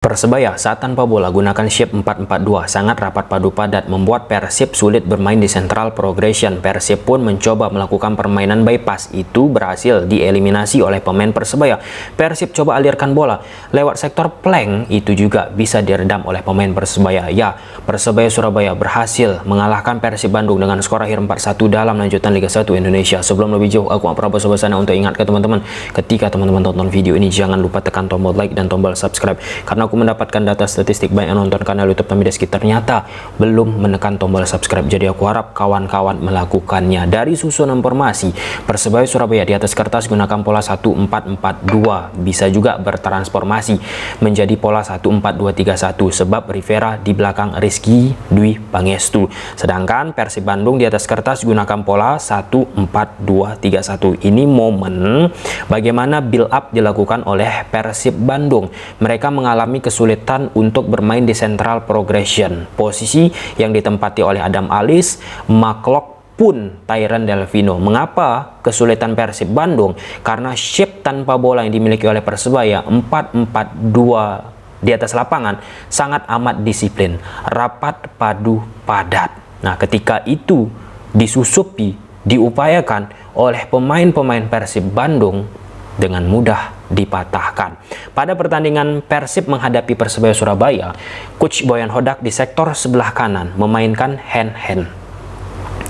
Persebaya saat tanpa bola gunakan shape 4-4-2 sangat rapat padu padat membuat Persib sulit bermain di central progression. Persib pun mencoba melakukan permainan bypass, itu berhasil dieliminasi oleh pemain Persebaya. Persib coba alirkan bola lewat sektor flank, itu juga bisa diredam oleh pemain Persebaya. Ya, Persebaya Surabaya berhasil mengalahkan Persib Bandung dengan skor akhir 4-1 dalam lanjutan Liga 1 Indonesia. Sebelum lebih jauh, aku Prabowo Sobasana untuk ingat ke teman-teman, ketika teman-teman tonton video ini jangan lupa tekan tombol like dan tombol subscribe, karena aku mendapatkan data statistik banyak yang nonton kanal YouTube Tamides sekitar ternyata belum menekan tombol subscribe. Jadi aku harap kawan-kawan melakukannya. Dari susunan formasi, Persebaya Surabaya di atas kertas gunakan pola 1-4-4-2, bisa juga bertransformasi menjadi pola 1-4-2-3-1 sebab Rivera di belakang Rizky Dwi Pangestu. Sedangkan Persib Bandung di atas kertas gunakan pola 1-4-2-3-1. Ini momen bagaimana build up dilakukan oleh Persib Bandung. Mereka mengalami kesulitan untuk bermain di central progression, posisi yang ditempati oleh Adam Alis, McLock pun Tyron Delvino. Mengapa kesulitan Persib Bandung? Karena shape tanpa bola yang dimiliki oleh Persebaya 4-4-2 di atas lapangan sangat amat disiplin, rapat padu padat. Nah, ketika itu disusupi, diupayakan oleh pemain-pemain Persib Bandung, dengan mudah dipatahkan. Pada pertandingan Persib menghadapi Persebaya Surabaya, Coach Boyan Hodak di sektor sebelah kanan memainkan hand-hand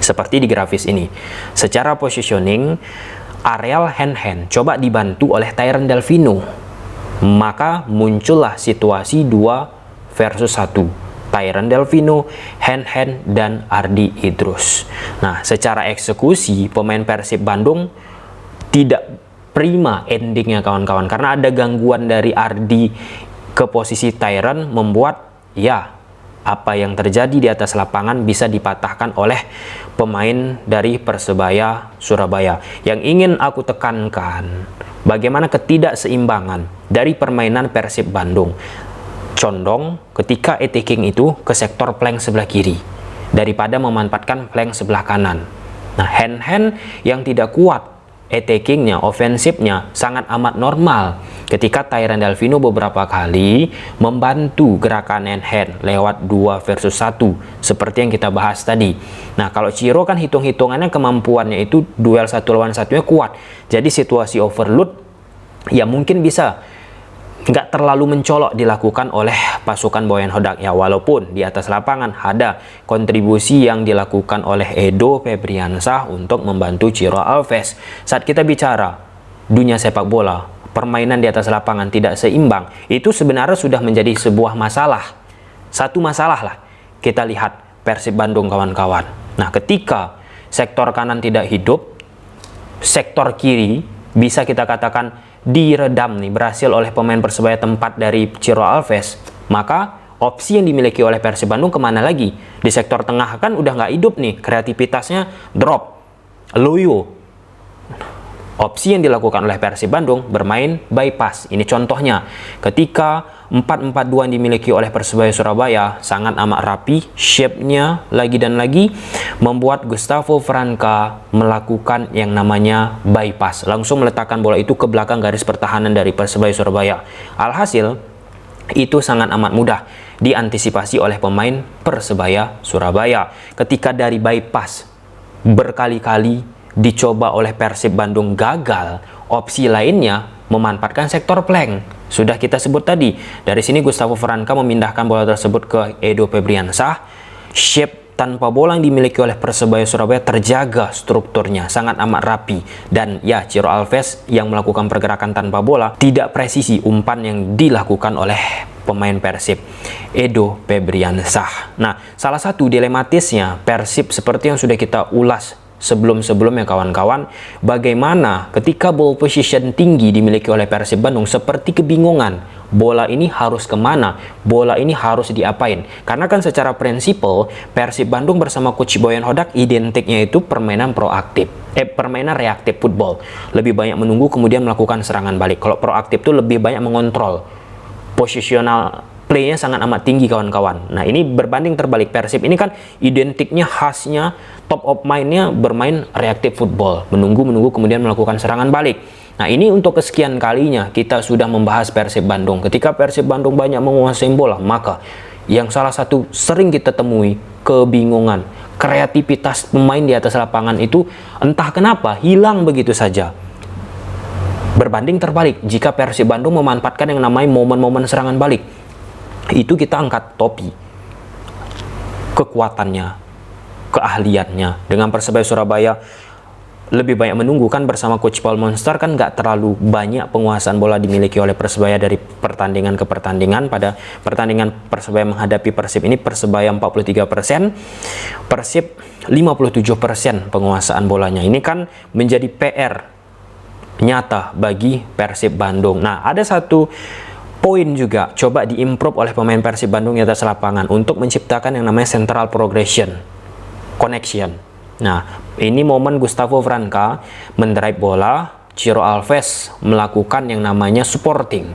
seperti di grafis ini. Secara positioning, areal hand-hand coba dibantu oleh Tyron Delvino, maka muncullah situasi 2 versus 1, Tyron Delvino, hand-hand, dan Ardi Idrus. Nah, secara eksekusi pemain Persib Bandung tidak prima endingnya kawan-kawan, karena ada gangguan dari Ardi ke posisi Tyron membuat ya apa yang terjadi di atas lapangan bisa dipatahkan oleh pemain dari Persebaya Surabaya. Yang ingin aku tekankan bagaimana ketidakseimbangan dari permainan Persib Bandung, condong ketika attacking itu ke sektor flank sebelah kiri daripada memanfaatkan flank sebelah kanan. Nah, hand-hand yang tidak kuat, attackingnya, ofensifnya sangat amat normal ketika Tyron Delvino beberapa kali membantu gerakan hand-hand lewat 2 versus 1 seperti yang kita bahas tadi. Nah, kalau Ciro kan hitung-hitungannya kemampuannya itu duel 1 lawan 1-nya kuat, jadi situasi overload ya mungkin bisa nggak terlalu mencolok dilakukan oleh pasukan Boyan Hodak ya, walaupun di atas lapangan ada kontribusi yang dilakukan oleh Edo Febriansah untuk membantu Ciro Alves. Saat kita bicara dunia sepak bola, permainan di atas lapangan tidak seimbang, itu sebenarnya sudah menjadi sebuah masalah, satu masalah lah. Kita lihat Persib Bandung kawan-kawan. Nah, ketika sektor kanan tidak hidup, sektor kiri bisa kita katakan diredam nih, berhasil oleh pemain Persebaya tempat dari Ciro Alves, maka opsi yang dimiliki oleh Persib Bandung kemana lagi? Di sektor tengah kan udah nggak hidup nih, kreativitasnya drop, loyo. Opsi yang dilakukan oleh Persib Bandung bermain bypass. Ini contohnya ketika 4-4-2 yang dimiliki oleh Persebaya Surabaya sangat amat rapi, shape-nya lagi dan lagi membuat Gustavo Franca melakukan yang namanya bypass, langsung meletakkan bola itu ke belakang garis pertahanan dari Persebaya Surabaya. Alhasil itu sangat amat mudah diantisipasi oleh pemain Persebaya Surabaya. Ketika dari bypass berkali-kali dicoba oleh Persib Bandung gagal, opsi lainnya memanfaatkan sektor flank. Sudah kita sebut tadi, dari sini Gustavo Franca memindahkan bola tersebut ke Edo Febriansah. Shape tanpa bola yang dimiliki oleh Persebaya Surabaya terjaga, strukturnya sangat amat rapi, dan ya, Ciro Alves yang melakukan pergerakan tanpa bola tidak presisi umpan yang dilakukan oleh pemain Persib, Edo Febriansah. Nah, salah satu dilematisnya Persib seperti yang sudah kita ulas sebelum-sebelumnya kawan-kawan, bagaimana ketika ball position tinggi dimiliki oleh Persib Bandung seperti kebingungan, bola ini harus kemana, bola ini harus diapain, karena kan secara prinsipal Persib Bandung bersama Coach Boyan Hodak identiknya itu permainan proaktif, permainan reaktif football, lebih banyak menunggu kemudian melakukan serangan balik. Kalau proaktif itu lebih banyak mengontrol, posisional play-nya sangat amat tinggi kawan-kawan. Nah, ini berbanding terbalik, Persib ini kan identiknya, khasnya, top of mind-nya bermain reaktif football, menunggu kemudian melakukan serangan balik. Nah, ini untuk kesekian kalinya kita sudah membahas Persib Bandung. Ketika Persib Bandung banyak menguasai bola, maka yang salah satu sering kita temui, kebingungan, kreativitas pemain di atas lapangan itu entah kenapa hilang begitu saja. Berbanding terbalik, jika Persib Bandung memanfaatkan yang namanya momen-momen serangan balik, itu kita angkat topi kekuatannya, keahliannya. Dengan Persebaya Surabaya lebih banyak menunggu kan bersama Coach Paul Monster, kan nggak terlalu banyak penguasaan bola dimiliki oleh Persebaya dari pertandingan ke pertandingan. Pada pertandingan Persebaya menghadapi Persib ini, Persebaya 43%, Persib 57% penguasaan bolanya. Ini kan menjadi PR nyata bagi Persib Bandung. Nah, ada satu poin juga coba diimprove oleh pemain Persib Bandung di atas lapangan untuk menciptakan yang namanya central progression connection. Nah, ini momen Gustavo Franca mendrive bola, Ciro Alves melakukan yang namanya supporting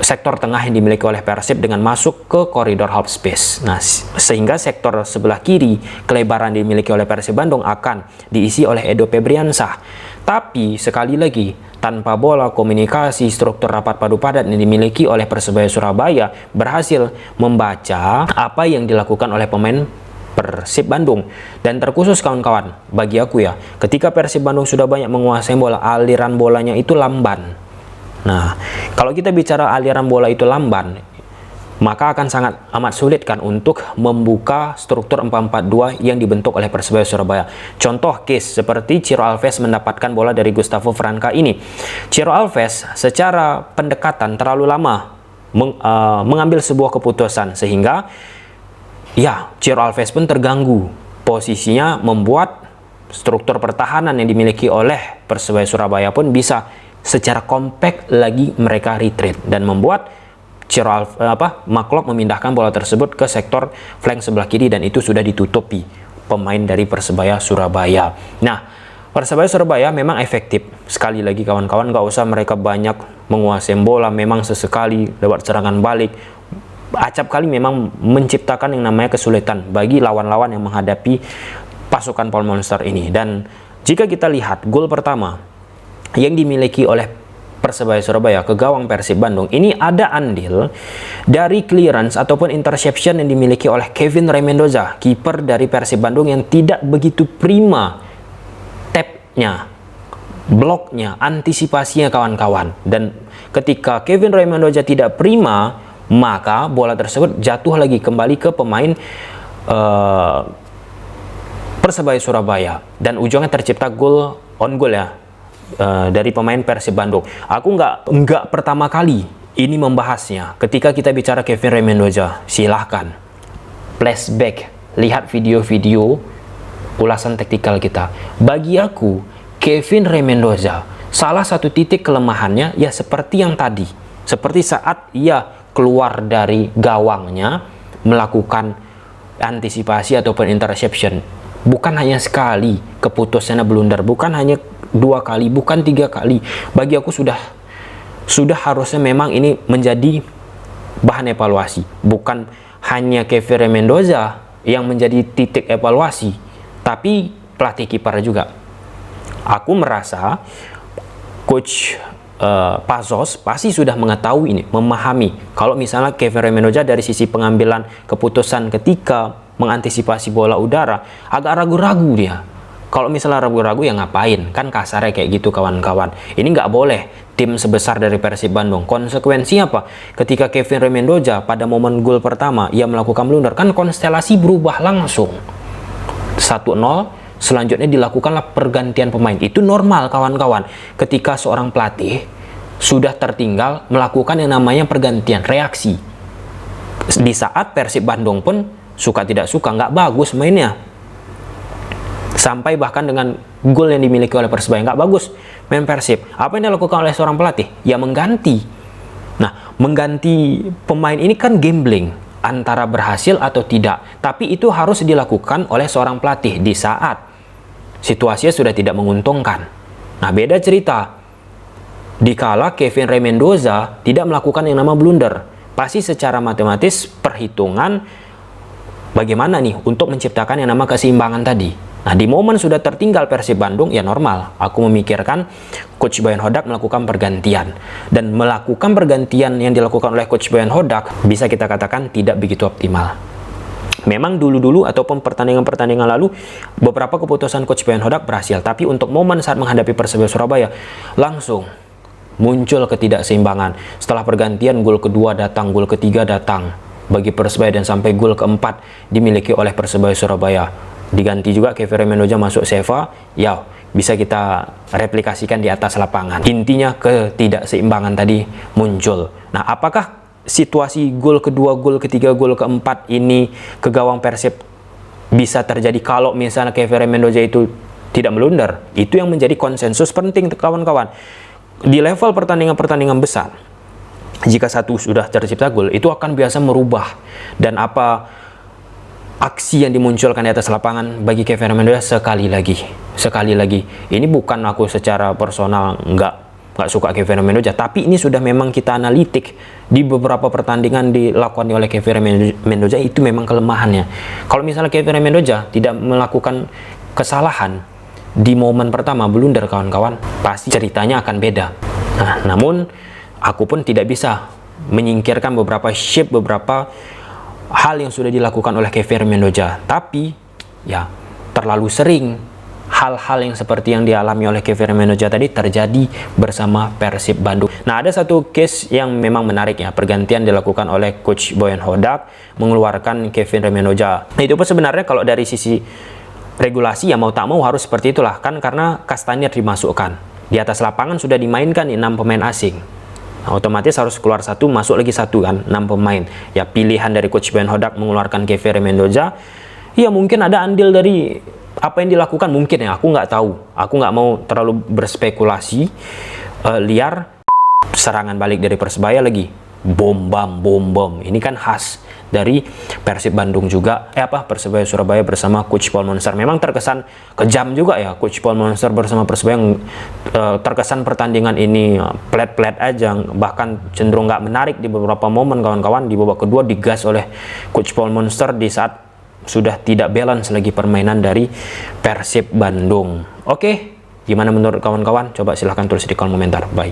sektor tengah yang dimiliki oleh Persib dengan masuk ke koridor half space. Nah, sehingga sektor sebelah kiri kelebaran dimiliki oleh Persib Bandung akan diisi oleh Edo Febriansah. Tapi sekali lagi, tanpa bola, komunikasi, struktur rapat padu padat yang dimiliki oleh Persebaya Surabaya berhasil membaca apa yang dilakukan oleh pemain Persib Bandung. Dan terkhusus kawan-kawan, bagi aku ya, ketika Persib Bandung sudah banyak menguasai bola, aliran bolanya itu lamban. Nah, kalau kita bicara aliran bola itu lamban, maka akan sangat amat sulit kan untuk membuka struktur 4-4-2 yang dibentuk oleh Persebaya Surabaya. Contoh case seperti Ciro Alves mendapatkan bola dari Gustavo Franca ini. Ciro Alves secara pendekatan terlalu lama mengambil sebuah keputusan, sehingga ya, Ciro Alves pun terganggu. Posisinya membuat struktur pertahanan yang dimiliki oleh Persebaya Surabaya pun bisa secara kompak lagi mereka retreat dan membuat Maklok memindahkan bola tersebut ke sektor flank sebelah kiri, dan itu sudah ditutupi pemain dari Persebaya Surabaya. Nah, Persebaya Surabaya memang efektif. Sekali lagi kawan-kawan, gak usah mereka banyak menguasai bola, memang sesekali lewat serangan balik acap kali memang menciptakan yang namanya kesulitan bagi lawan-lawan yang menghadapi pasukan Paul Monster ini. Dan jika kita lihat gol pertama yang dimiliki oleh Persebaya Surabaya ke gawang Persib Bandung, ini ada andil dari clearance ataupun interception yang dimiliki oleh Kevin Rey Mendoza, kiper dari Persib Bandung, yang tidak begitu prima tap-nya, bloknya, antisipasinya kawan-kawan. Dan ketika Kevin Rey Mendoza tidak prima, maka bola tersebut jatuh lagi kembali ke pemain Persebaya Surabaya, dan ujungnya tercipta gol on goal ya dari pemain Persib Bandung. Aku nggak pertama kali ini membahasnya. Ketika kita bicara Kevin Rey Mendoza, silahkan flashback, lihat video-video ulasan taktikal kita. Bagi aku, Kevin Rey Mendoza salah satu titik kelemahannya ya seperti yang tadi, seperti saat ia keluar dari gawangnya melakukan antisipasi ataupun interception. Bukan hanya sekali keputusannya blunder, bukan hanya 2 kali, bukan 3 kali. Bagi aku sudah harusnya memang ini menjadi bahan evaluasi. Bukan hanya Kevin Rey Mendoza yang menjadi titik evaluasi, tapi pelatih kiper juga. Aku merasa Coach Pazos pasti sudah mengetahui ini, memahami kalau misalnya Kevin Rey Mendoza dari sisi pengambilan keputusan ketika mengantisipasi bola udara agak ragu-ragu dia. Kalau misalnya ragu-ragu ya ngapain, kan kasarnya kayak gitu kawan-kawan. Ini nggak boleh tim sebesar dari Persib Bandung. Konsekuensinya apa? Ketika Kevin Rey Mendoza pada momen gol pertama ia melakukan blunder, kan konstelasi berubah langsung. 1-0. Selanjutnya dilakukanlah pergantian pemain. Itu normal kawan-kawan. Ketika seorang pelatih sudah tertinggal melakukan yang namanya pergantian, reaksi. Di saat Persib Bandung pun suka tidak suka, nggak bagus mainnya. Sampai bahkan dengan gol yang dimiliki oleh Persebaya nggak bagus main Persib. Apa yang dilakukan oleh seorang pelatih? Ya mengganti. Nah, mengganti pemain ini kan gambling antara berhasil atau tidak. Tapi itu harus dilakukan oleh seorang pelatih di saat situasinya sudah tidak menguntungkan. Nah, beda cerita dikala Kevin Rey Mendoza tidak melakukan yang nama blunder. Pasti secara matematis perhitungan bagaimana nih untuk menciptakan yang nama keseimbangan tadi. Nah, di momen sudah tertinggal Persib Bandung, ya normal. Aku memikirkan Coach Boyan Hodak melakukan pergantian. Dan melakukan pergantian yang dilakukan oleh Coach Boyan Hodak, bisa kita katakan tidak begitu optimal. Memang dulu-dulu ataupun pertandingan-pertandingan lalu, beberapa keputusan Coach Boyan Hodak berhasil. Tapi untuk momen saat menghadapi Persebaya Surabaya, langsung muncul ketidakseimbangan. Setelah pergantian, gol kedua datang, gol ketiga datang bagi Persebaya, dan sampai gol keempat dimiliki oleh Persebaya Surabaya. Diganti juga Kevin Mendoza masuk Seva, ya bisa kita replikasikan di atas lapangan. Intinya ketidakseimbangan tadi muncul. Nah, apakah situasi gol kedua, gol ketiga, gol keempat ini ke gawang Persib bisa terjadi kalau misalnya Kevin Mendoza itu tidak melunder? Itu yang menjadi konsensus penting kawan-kawan. Di level pertandingan-pertandingan besar, jika satu sudah tercipta gol, itu akan biasa merubah. Dan apa aksi yang dimunculkan di atas lapangan bagi Kevin Mendoza sekali lagi. Ini bukan aku secara personal nggak suka Kevin Mendoza, tapi ini sudah memang kita analitik di beberapa pertandingan dilakukan oleh Kevin Mendoza, itu memang kelemahannya. Kalau misalnya Kevin Mendoza tidak melakukan kesalahan di momen pertama blunder kawan-kawan, pasti ceritanya akan beda. Nah, namun aku pun tidak bisa menyingkirkan beberapa shape, beberapa hal yang sudah dilakukan oleh Kevin Mendoza, tapi ya terlalu sering hal-hal yang seperti yang dialami oleh Kevin Mendoza tadi terjadi bersama Persib Bandung. Nah, ada satu case yang memang menarik ya, pergantian dilakukan oleh Coach Boyan Hodak mengeluarkan Kevin Mendoza. Nah, itu pun sebenarnya kalau dari sisi regulasi ya mau tak mau harus seperti itulah kan, karena Kastanier dimasukkan. Di atas lapangan sudah dimainkan 6 pemain asing. Nah, otomatis harus keluar satu, masuk lagi satu kan, 6 pemain. Ya pilihan dari Coach Boyan Hodak mengeluarkan Kevin Mendoza, ya mungkin ada andil dari apa yang dilakukan, mungkin ya, aku nggak tahu. Aku nggak mau terlalu berspekulasi liar. Serangan balik dari Persebaya lagi, bom bom. Ini kan khas dari Persib Bandung juga, Persebaya Surabaya bersama Coach Paul Monster. Memang terkesan kejam juga ya Coach Paul Monster bersama Persebaya, yang terkesan pertandingan ini plat aja, bahkan cenderung nggak menarik di beberapa momen kawan-kawan. Di babak kedua digas oleh Coach Paul Monster di saat sudah tidak balance lagi permainan dari Persib Bandung. Oke, gimana menurut kawan-kawan? Coba silahkan tulis di kolom komentar. Bye.